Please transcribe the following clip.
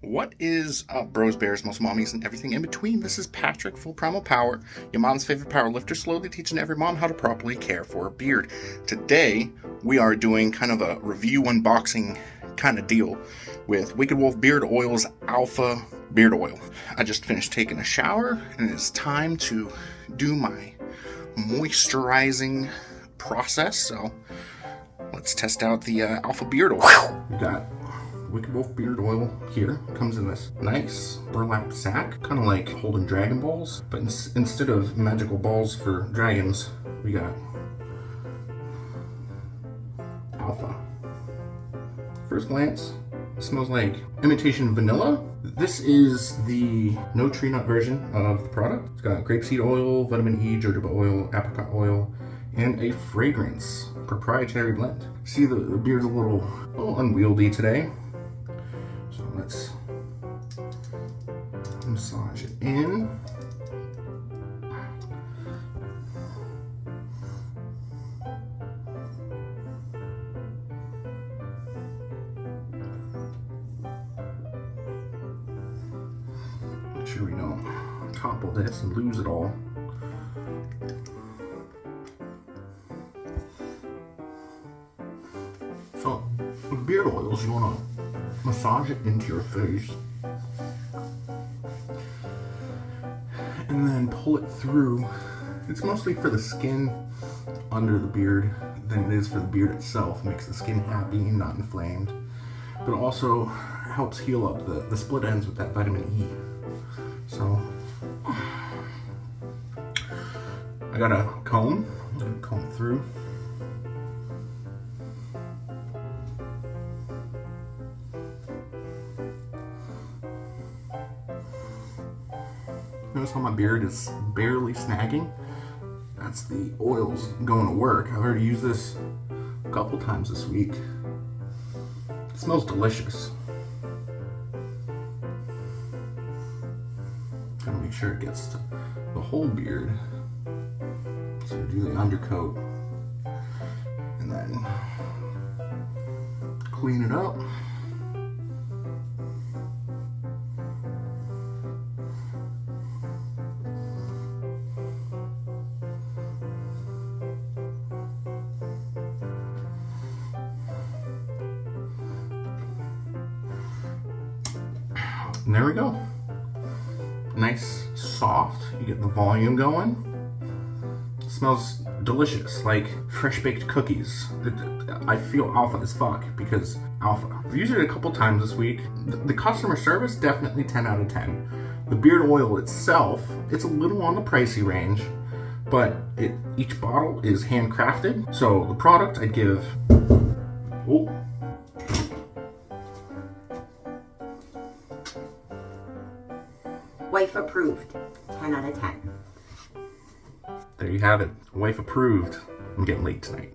What is up, bros, bears, most mommies, and everything in between? This is Patrick, Full Primal Power, your mom's favorite power lifter, slowly teaching every mom how to properly care for a beard. Today, we are doing kind of a review unboxing kind of deal with Wicked Wolf Beard Oil's Alpha Beard Oil. I just finished taking a shower, and it's time to do my moisturizing process, so let's test out the Alpha Beard Oil. We got Wicked Wolf Beard Oil here. Comes in this nice burlap sack, kind of like holding Dragon Balls, but instead of magical balls for dragons, we got Alpha. First glance, it smells like imitation vanilla. This is the no tree nut version of the product. It's got grapeseed oil, vitamin E, jojoba oil, apricot oil, and a fragrance proprietary blend. See, the beard's a little unwieldy today. So let's massage it in. Make sure we don't topple this and lose it all. So with beard oils, you want to massage it into your face and then pull it through. It's mostly for the skin under the beard than it is for the beard itself. It makes the skin happy and not inflamed, but also helps heal up the split ends with that vitamin E. So I got a comb. I'm gonna comb it through. Notice how my beard is barely snagging? That's the oils going to work. I've already used this a couple times this week. It smells delicious. Gotta make sure it gets to the whole beard. So do the undercoat and then clean it up. And there we go. Nice, soft. You get the volume going. It smells delicious, like fresh baked cookies. I feel alpha as fuck because alpha. I've used it a couple times this week. The customer service, definitely 10 out of 10. The beard oil itself, it's a little on the pricey range, but each bottle is handcrafted. So the product I'd give, Wife approved, 10 out of 10. There you have it, wife approved. I'm getting late tonight.